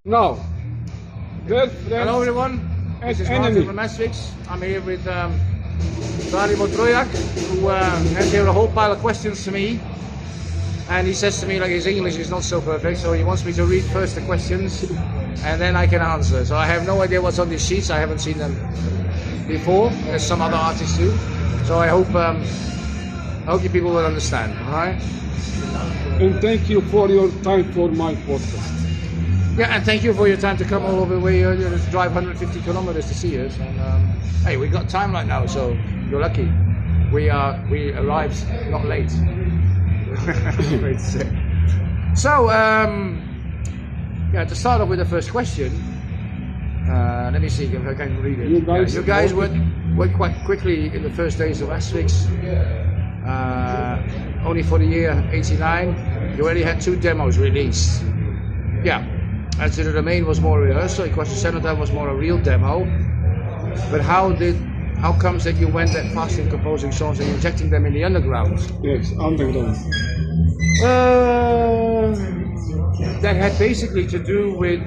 Now, good friends. Hello everyone, this is Martin from Asphyx. I'm here with Dalibor Trojak, who has here a whole pile of questions to me. And he says to me, like, his English is not so perfect, so he wants me to read first the questions and then I can answer. So I have no idea what's on these sheets. I haven't seen them before, as some other artists do. So I hope you people will understand, all right? And thank you for your time for my podcast. Yeah, and thank you for your time to come all over the way, to drive 150 kilometers to see us. And hey, we got time right now, so you're lucky. We arrived not late. So, yeah, to start off with the first question, let me see if I can read it. You guys worked quite quickly in the first days of Asphyx. Only for the year '89, you already had 2 demos released. Yeah, Consider the Main was more rehearsal, Koncert was more a real demo. But how comes that you went that fast in composing songs and injecting them in the underground? Yes, underground. That had basically to do with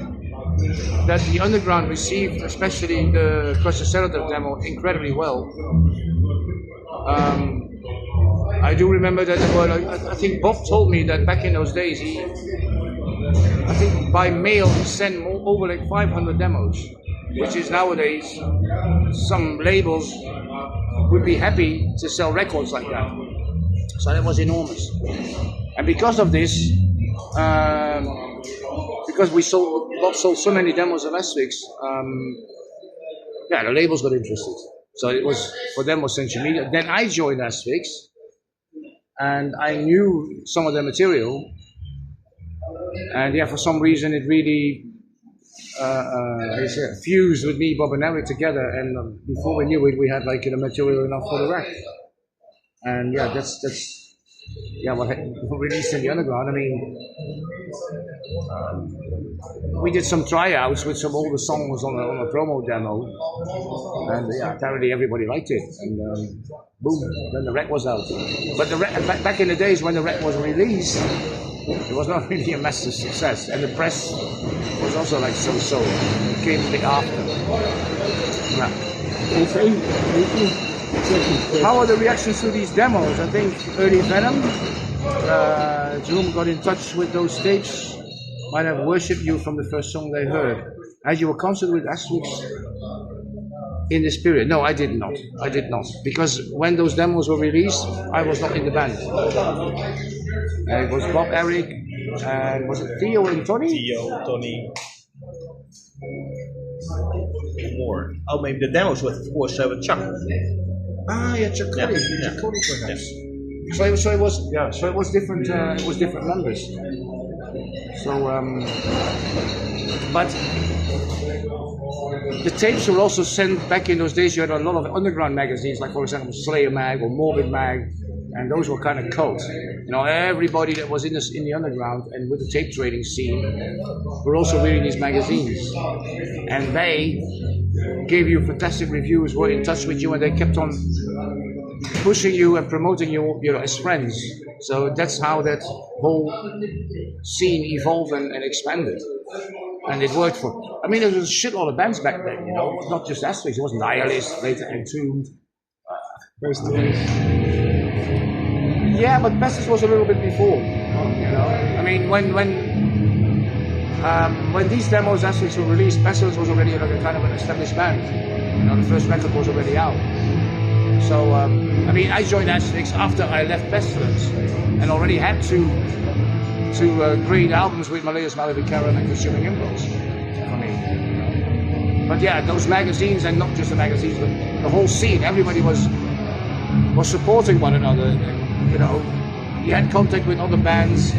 that the underground received, especially the Koncert demo, incredibly well. I do remember that. I think Bob told me that back in those days, I think by mail he sent over like 500 demos, which is nowadays some labels would be happy to sell records like that. So that was enormous. And because of this, because we sold so many demos of Asphyx, yeah, the labels got interested. So it was, for them, was central media. Then I joined Asphyx, and I knew some of their material. And yeah, for some reason it really fused with me, Bob and Eric together. And before we knew it, we had like material enough for the record. And yeah, that's what we released in the underground. I mean, we did some tryouts with some older songs on a promo demo, and yeah, apparently everybody liked it. And boom, then the record was out. But back in the days when the record was released, it was not really a massive success, and the press was also like so-so. It came a bit after. Yeah. How are the reactions to these demos? I think early Venom, Jerome got in touch with those tapes, might have worshipped you from the first song they heard. Had you a concert with Asphyx in this period? No, I did not. I did not. Because when those demos were released, I was not in the band. It was Bob, Eric, and was it Theo and Tony? Theo, Tony. More. Oh, maybe the demos was, of course, with Chuck. Ah, yeah, Chuck Cody. Yeah. Chuck Cody, perhaps. Yeah. So it was different. It was different numbers. So, but the tapes were also sent back in those days. You had a lot of underground magazines, like for example Slayer Mag or Morbid Mag, and those were kind of cult. You know, everybody that was in the underground and with the tape trading scene were also reading these magazines, and they gave you fantastic reviews, were in touch with you, and they kept on pushing you and promoting you, as friends. So that's how that whole scene evolved and expanded. And it worked for, I mean, there was a shitload of bands back then, it was not just Asphyx, it was Nihilist, later Entombed. Yeah, but Pestis was a little bit before, I mean, when these demos Asphyx were released, Pestilence was already like a kind of an established band. The first record was already out. So, I mean, I joined Asphyx after I left Pestilence and already had to create albums with Malleus Maleficarum and Consuming Impulse. I mean, but yeah, those magazines, and not just the magazines, but the whole scene, everybody was supporting one another. And, you had contact with other bands.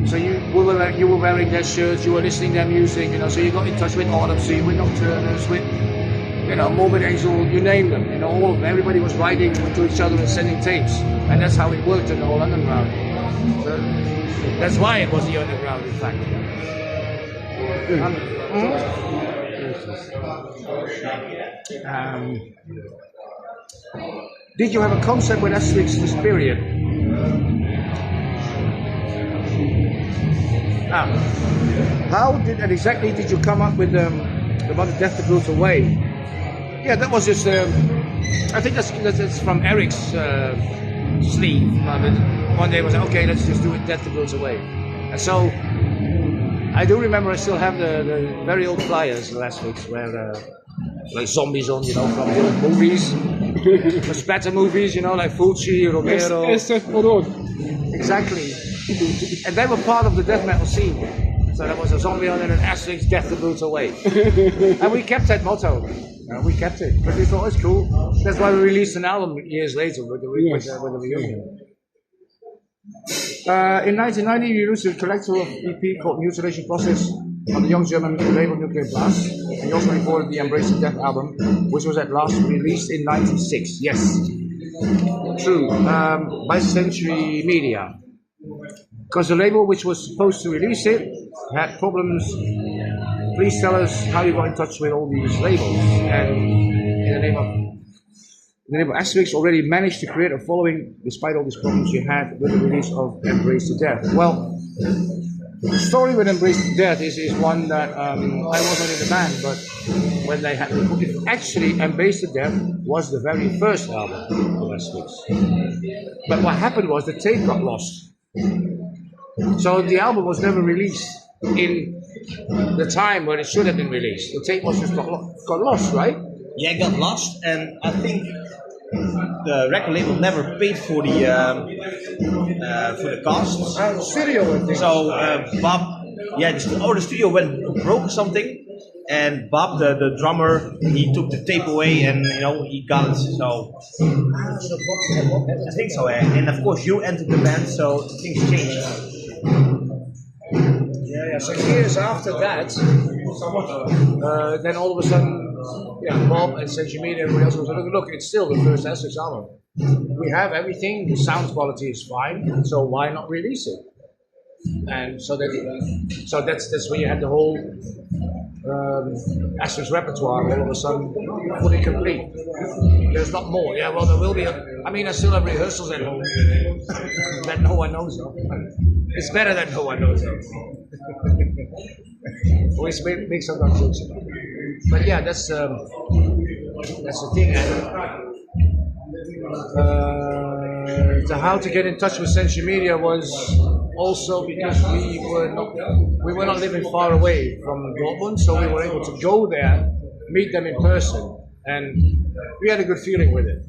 So you were wearing their shirts, you were listening to their music, so you got in touch with Autopsy, with Nocturnus, with, Morbid Angel, you name them, all of them. Everybody was writing to each other and sending tapes. And that's how it worked in the whole underground. So that's why it was the underground, in fact. Did you have a concept with Asphyx this period? how exactly did you come up with about the Death to Bruce Away? Yeah, that was just. I think that's from Eric's sleeve. One day was like, okay, let's just do it. Death to Bruce Away. And so I do remember I still have the very old flyers, the Asphyx, where like zombies on, from the old movies, the splatter movies, like Fulci, Romero. Exactly. And they were part of the death metal scene. So there was a zombie on it and Asphyx, Death to Bruce Away. And we kept that motto. We kept it. But we thought it was cool. That's why we released an album years later with the reunion. In 1990, we released a collective EP called Mutilation Process on the young German label Nuclear Blast. And we also recorded the Embrace of Death album, which was at last released in 96. Yes. True. By Century Media. Because the label which was supposed to release it had problems. Please tell us how you got in touch with all these labels. And in the name of Asphyx already managed to create a following despite all these problems you had with the release of Embrace to Death. Well, the story with Embrace to Death is one that I wasn't in the band, but when they had actually Embrace to Death was the very first album of Asphyx. But what happened was the tape got lost. So the album was never released in the time when it should have been released. The tape was just got lost, right? Yeah, it got lost, and I think the record label never paid for the costs. The studio, I think. So Bob, the studio went broke or something, and Bob, the drummer, he took the tape away, and he got it. So I think so, and of course you entered the band, so things changed. Yeah. So years after that, then all of a sudden, Bob and Century Media and everybody else was like, look, it's still the first Asphyx album. We have everything, the sound quality is fine, so why not release it? And so that's where you had the whole Asphyx repertoire all of a sudden fully complete. There's not more. Yeah, well, there will be. I still have rehearsals at home that no one knows of. It's better that no one knows of. We make some jokes about it. But yeah, that's the thing. And how to get in touch with Century Media was also because we were not living far away from Dortmund, so we were able to go there, meet them in person, and we had a good feeling with it.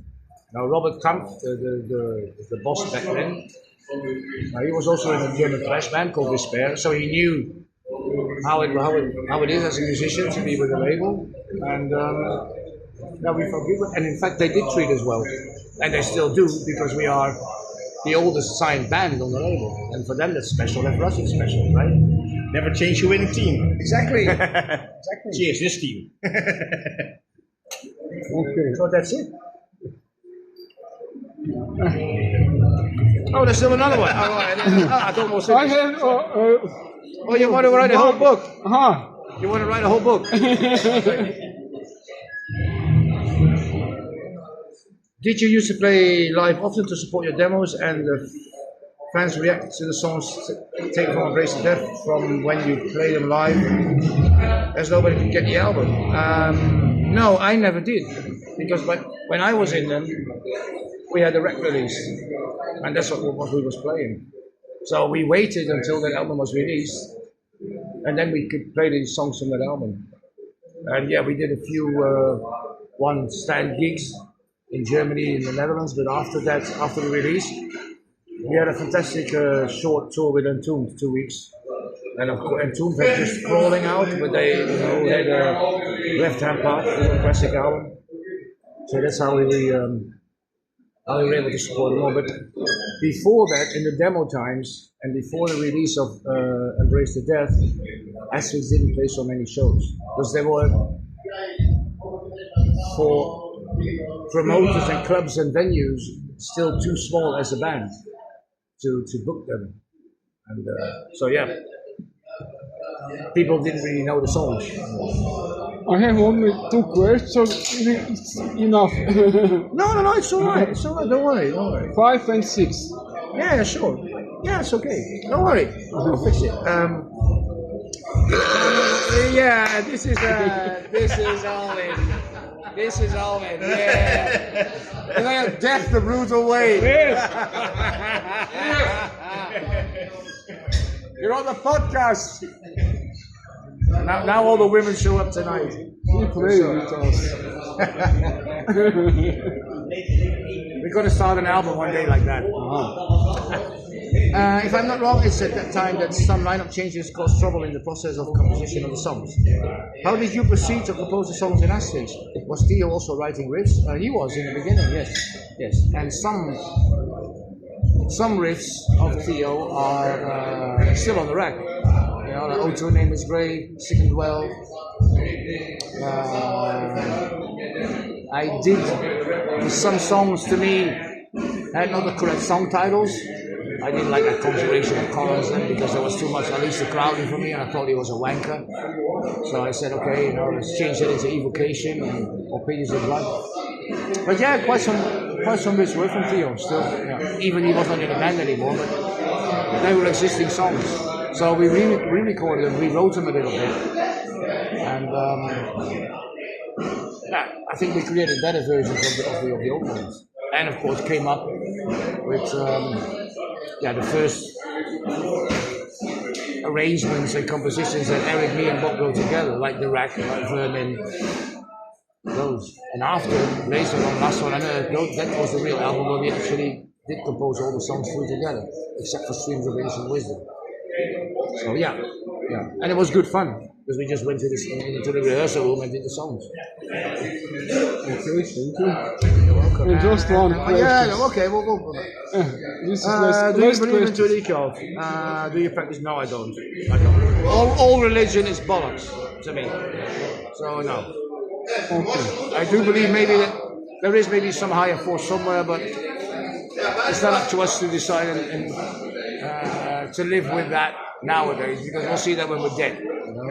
Now Robert Kampf, the boss back then, he was also in a German thrash band called Despair, so he knew how it is as a musician to be with a label, and we felt good. And in fact, they did treat us well, and they still do, because we are the oldest signed band on the label, and for them that's special, and for us it's special, right? Never change your winning team. Exactly. Cheers, this team. Okay. So that's it. Oh, there's still another one. Oh, I thought we'll say. I have. Oh, you want to write a whole book? Uh-huh. You want to write a whole book? Did you used to play live often to support your demos, and the fans react to the songs taken from Embrace to Death from when you play them live, as nobody could get the album? No, I never did, because when I was in them, we had a record release, and that's what we was playing. So we waited until that album was released, and then we could play the songs from that album. And yeah, we did a few one-stand gigs in Germany, in the Netherlands, but after the release, we had a fantastic short tour with Entombed, 2 weeks. And of course, Entombed had just Crawling out, but they had a left-hand part for the classic album. So that's how we were able to support them all. But before that, in the demo times, and before the release of Embrace to Death, Asphyx didn't play so many shows, because they were for promoters and clubs and venues still too small as a band to book them, and so yeah, people didn't really know the songs. I have only 2 questions. It's enough. No, it's all right. It's all right. Don't worry. 5 and 6. Yeah, sure. Yeah, it's okay. Don't worry. I'll fix it. Yeah, this is all in. This is all in. Yeah. And I have Death the Brutal Way. Yes. You're on the podcast. Now all the women show up tonight. You play with us. We're going to start an album one day like that. If I'm not wrong, it's at that time that some lineup changes caused trouble in the process of composition of the songs. How did you proceed to compose the songs in Asphyx? Was Theo also writing riffs? He was in the beginning, yes. And some riffs of Theo are still on the rack. You know, like O2 Name is Grey, Sick and Dwell. I did some songs to me had not the correct song titles. I didn't like that Conjuration of Collins then because there was too much Alicia Crowley for me and I thought he was a wanker. So I said, okay, you know, let's change it into Evocation or Pages of Blood. But yeah, quite some riffs were from Theo still. Yeah. Even he wasn't in the band anymore, but they were existing songs. So we re-recorded them, rewrote them a little bit. And I think we created better versions of the old ones. And of course came up with the first arrangements and compositions that Eric, me and Bob wrote together, like The Rack, like Vermin, those. And after, later on, Last One on Earth, that was the real album where we actually did compose all the songs through together, except for Streams of Ancient Wisdom. So yeah. And it was good fun, because we just went into the rehearsal room and did the songs. Okay, thank you. You're welcome. And just one question. Yeah, okay, we'll go for that. This is Do you last believe in question. Tudiko? Do you practice? No, I don't. All religion is bollocks to me. So no. Okay. I do believe maybe that there is maybe some higher force somewhere, but it's not up to us to decide and to live with that nowadays, because we'll see that when we're dead. You know?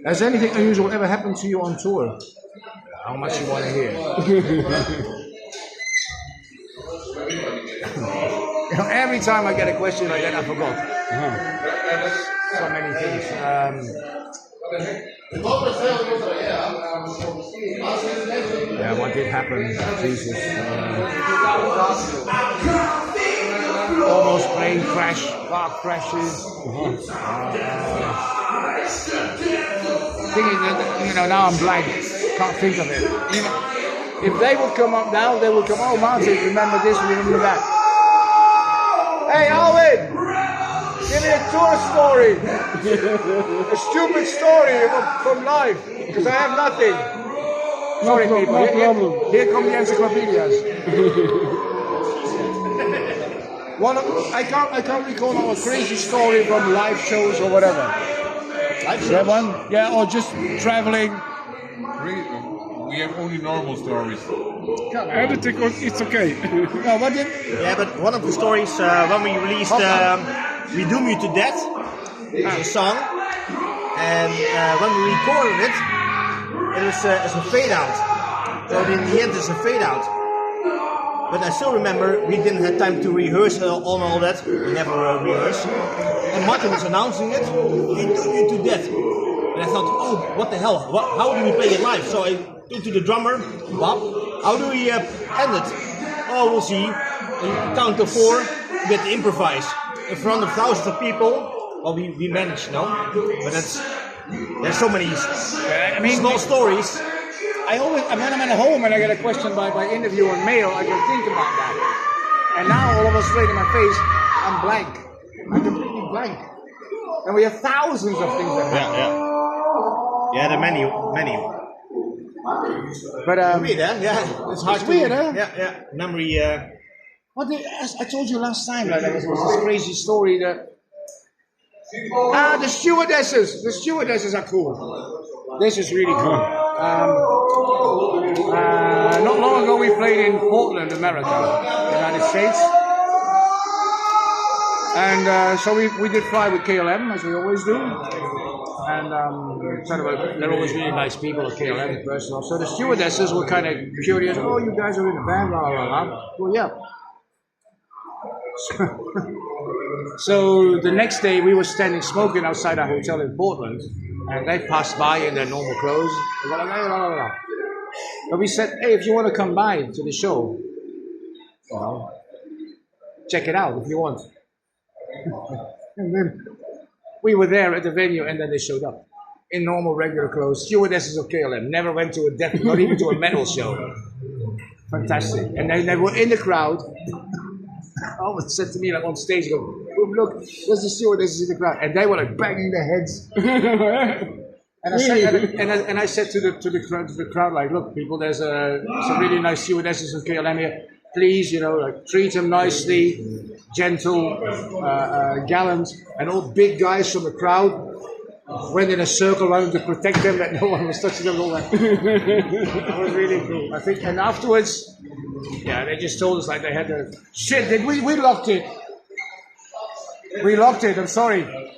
Has anything unusual ever happened to you on tour? How much you want to hear? You know, every time I get a question like that, I forgot. So many things. Yeah, what did happen? Jesus. Almost plane crash, car crashes. Thinking that, you know, now I'm blank. Can't think of it. If they would come up now, they would come, oh, Martin, remember this, remember that. Hey, Alvin! Give me a tour story. A stupid story from life, because I have nothing. Sorry, people. No problem. Here come the encyclopedias. I can't recall a crazy story from live shows or whatever. That one? Yeah, or just traveling. We have only normal stories. Everything, it's okay. No, what did? Yeah, but one of the stories when we released "We Doom You to Death," it's a song, and when we recorded it, it was as a fade out. So in the end, it's a fade out. But I still remember we didn't have time to rehearse on all that. We never rehearsed. And Martin was announcing it. "We Doom You to Death," and I thought, oh, what the hell? How do we play it live? So I went to the drummer, Bob. How do we end it? Oh, we'll see. And count to 4, we had to improvise in front of thousands of people. Well, we managed, no? But there's so many small stories. When I'm at home and I get a question by interview or mail, I can think about that. And now all of a sudden in my face, I'm blank. I'm completely blank. And we have thousands of things that happen. Yeah, there are many. But Weird, huh? Yeah, it's hard. It's weird, huh? Yeah. Memory. As I told you last time, like, there was this crazy story that the stewardesses. The stewardesses are cool. This is really cool. Not long ago, we played in Portland, America, United States, and so we did fly with KLM as we always do. And they're always really nice people at KLM, personal. So the stewardesses were kind of curious. Oh, you guys are in a band, blah blah blah. Well, yeah. So the next day we were standing smoking outside our hotel in Portland, and they passed by in their normal clothes. But we said, hey, if you want to come by to the show, you know, check it out if you want. And then we were there at the venue, and then they showed up in normal, regular clothes. Stewardesses of KLM. Never went to a death, not even to a metal show. Fantastic. And they were in the crowd. Almost said to me, like on stage, go, look, there's the stewardesses in the crowd. And they were like banging their heads. And I said to the crowd, like, look, people, there's some really nice stewardesses of KLM here. Please, you know, like, treat them nicely, gentle, gallant, and all big guys from the crowd went in a circle around to protect them, that no one was touching them. All that. That was really cool. I think, and afterwards, yeah, they just told us like they had a shit. Did we locked it? We locked it. I'm sorry. Okay.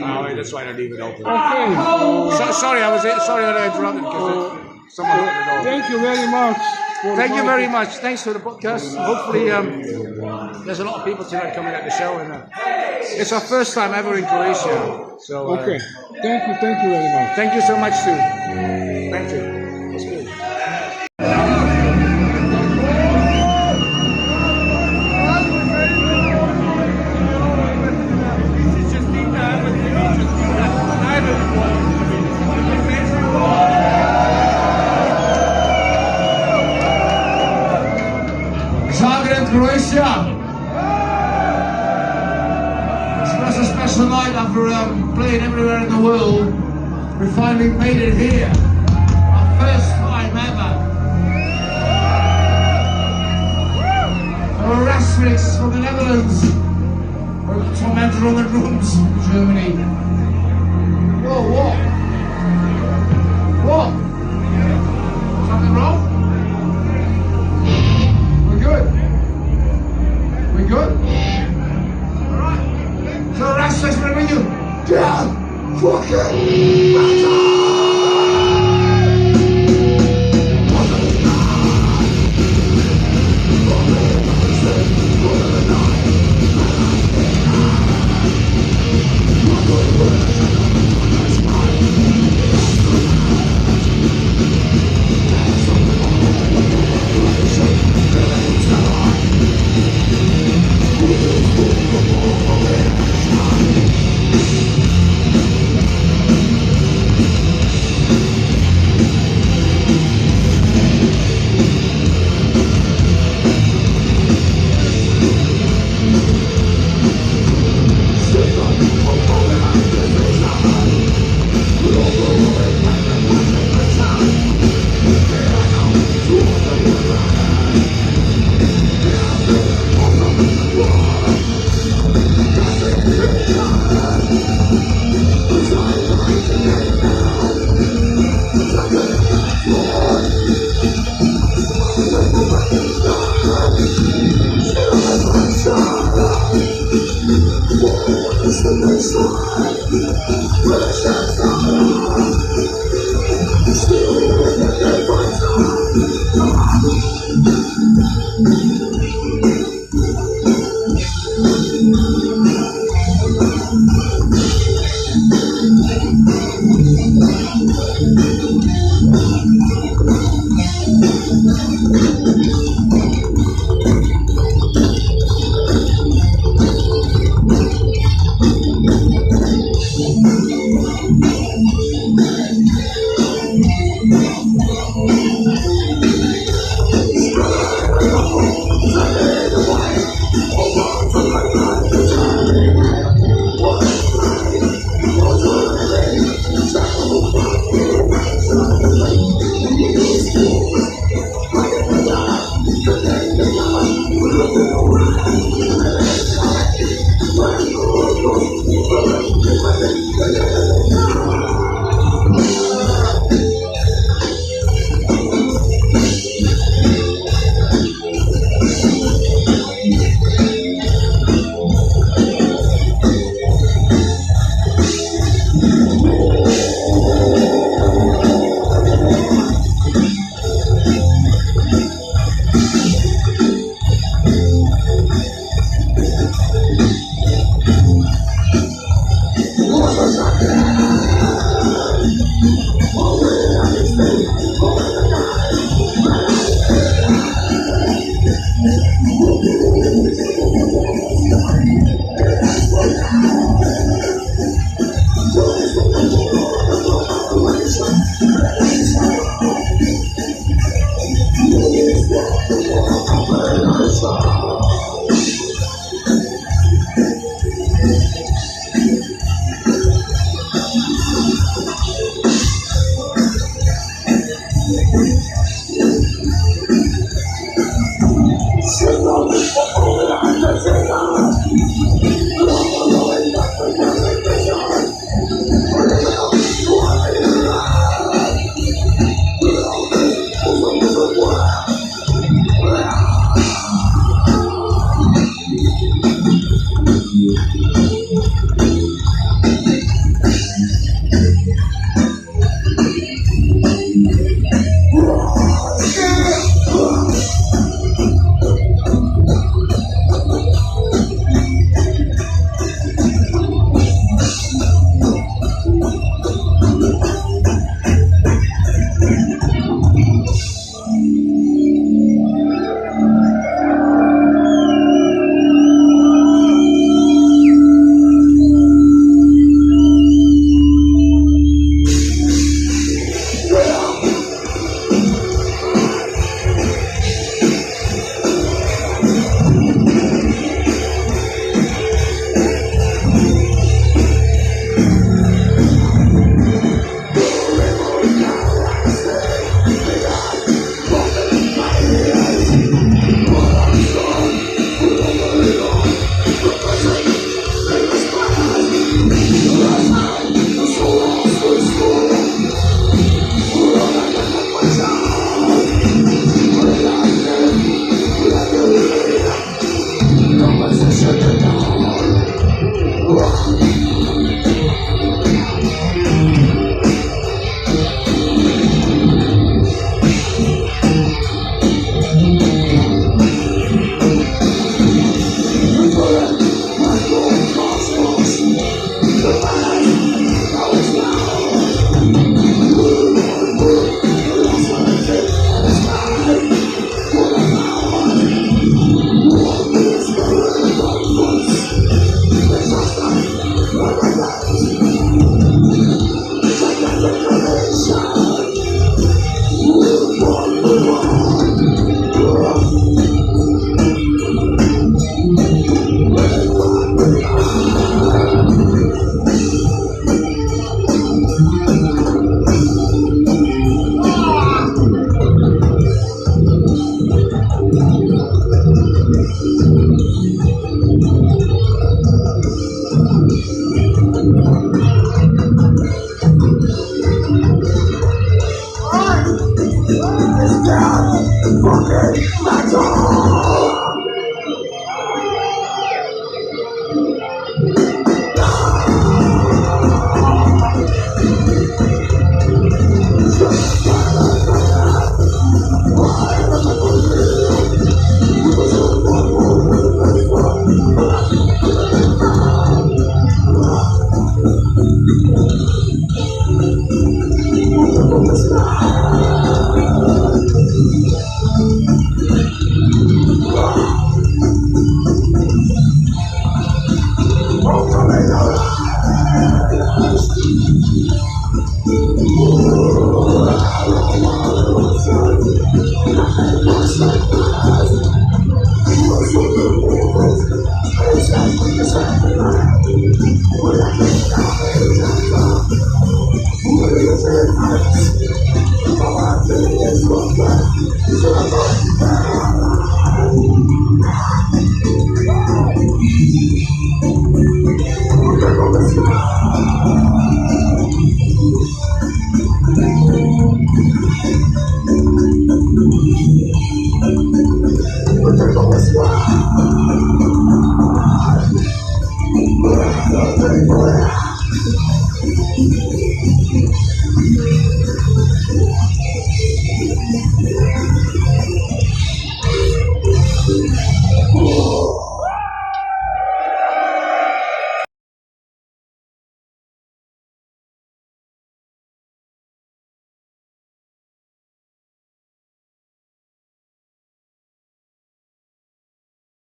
Oh, wait, that's why I leave it open. Okay. So, sorry that I interrupted because someone opened the door. Thank you very much. Thank you very much. Thanks for the podcast. Hopefully, there's a lot of people tonight coming at the show, and it's our first time ever in Croatia. So Okay. Thank you very much. Thank you so much too. Thank you. That's good. Zagreb, Croatia. It's a special night after playing everywhere in the world. We finally made it here. Our first time ever. Our Asphyx from the Netherlands. We're tormented on the drums in Germany. Whoa, what? What? Something wrong? Good. We good? Alright. So Asphyx, where are you? Get fucking better!